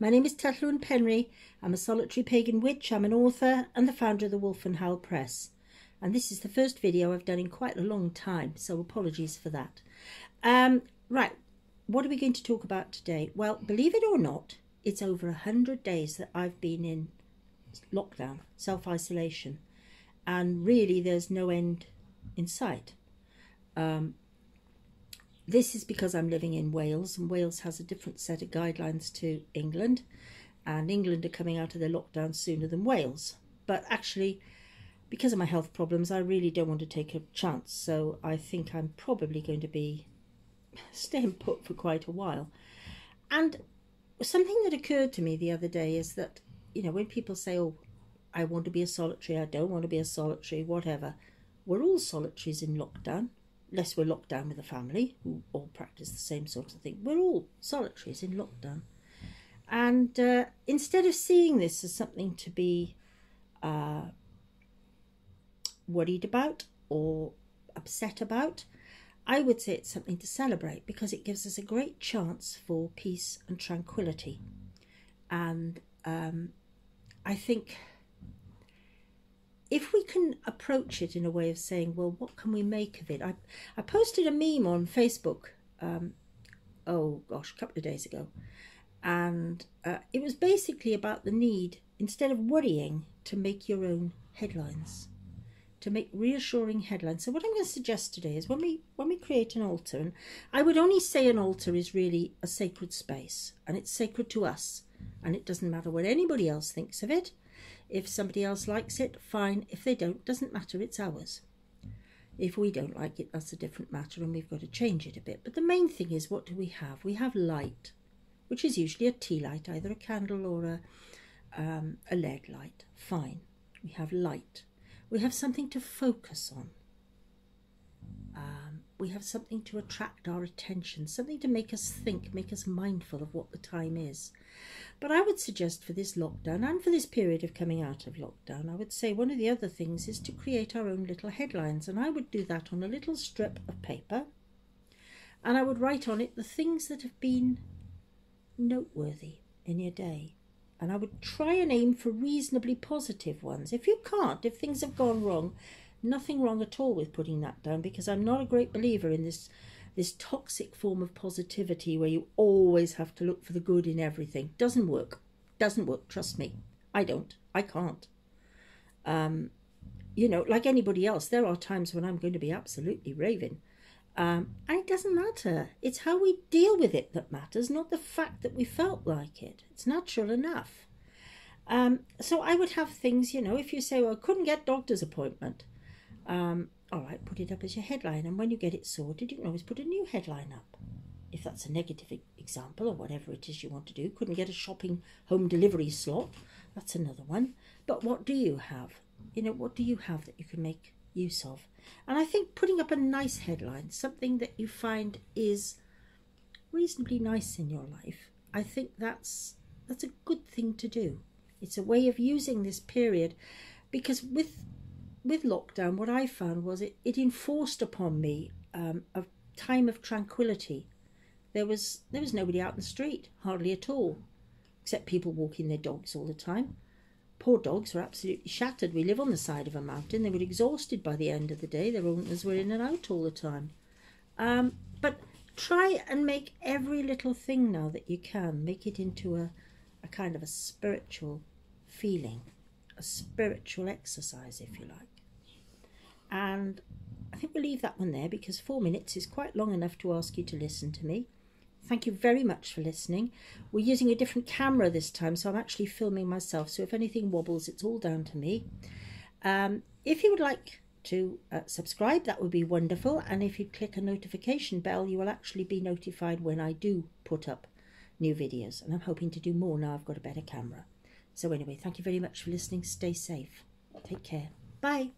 My name is Tylluan. I'm a solitary pagan witch. I'm an author and the founder of the Wolf and Howl Press. And this is the first video I've done in quite a long time, so apologies for that. Right, what are we going to talk about today? Well, believe it or not, it's over 100 days that I've been in lockdown, self-isolation, and really there's no end in sight. This is because I'm living in Wales, and Wales has a different set of guidelines to England, and England are coming out of their lockdown sooner than Wales. But actually, because of my health problems, I really don't want to take a chance, so I think I'm probably going to be staying put for quite a while. And something that occurred to me the other day is that, you know, when people say, oh, I want to be a solitary, I don't want to be a solitary, whatever, we're all solitaries in lockdown. Unless we're locked down with a family who all practice the same sort of thing. We're all solitaries in lockdown. And instead of seeing this as something to be worried about or upset about, I would say it's something to celebrate, because it gives us a great chance for peace and tranquility. And I think if we can approach it in a way of saying, well, what can we make of it? I posted a meme on Facebook, oh gosh, a couple of days ago. And it was basically about the need, instead of worrying, to make your own headlines, to make reassuring headlines. So what I'm going to suggest today is when we create an altar, and I would only say an altar is really a sacred space, and it's sacred to us, and it doesn't matter what anybody else thinks of it. If somebody else likes it, fine. If they don't, doesn't matter, it's ours. If we don't like it, that's a different matter, and we've got to change it a bit. But the main thing is, what do we have? We have light, which is usually a tea light, either a candle or a lead light. Fine. We have light. We have something to focus on. We have something to attract our attention, something to make us think, make us mindful of what the time is. But I would suggest for this lockdown, and for this period of coming out of lockdown, I would say one of the other things is to create our own little headlines. And I would do that on a little strip of paper, and I would write on it the things that have been noteworthy in your day. And I would try and aim for reasonably positive ones. If you can't, if things have gone wrong, nothing wrong at all with putting that down, because I'm not a great believer in this toxic form of positivity where you always have to look for the good in everything. Doesn't work. Doesn't work, trust me. I can't. You know, like anybody else, there are times when I'm going to be absolutely raving. And it doesn't matter. It's how we deal with it that matters, not the fact that we felt like it. It's natural enough. So I would have things, you know, if you say, well, I couldn't get doctor's appointment. All right, put it up as your headline, and when you get it sorted, you can always put a new headline up. If that's a negative example, or whatever it is you want to do, couldn't get a shopping home delivery slot, that's another one. But what do you have? You know, what do you have that you can make use of? And I think putting up a nice headline, something that you find is reasonably nice in your life, I think that's a good thing to do. It's a way of using this period, because with lockdown, what I found was it enforced upon me a time of tranquility. There was nobody out in the street, hardly at all, except people walking their dogs all the time. Poor dogs were absolutely shattered. We live on the side of a mountain. They were exhausted by the end of the day. Their owners were in and out all the time. But try and make every little thing now that you can, make it into a kind of a spiritual feeling, a spiritual exercise, if you like. And I think we'll leave that one there, because 4 minutes is quite long enough to ask you to listen to me. Thank you very much for listening. We're using a different camera this time, so I'm actually filming myself. So if anything wobbles, it's all down to me. If you would like to subscribe, that would be wonderful. And if you click a notification bell, you will actually be notified when I do put up new videos. And I'm hoping to do more now I've got a better camera. So anyway, thank you very much for listening. Stay safe. Take care. Bye.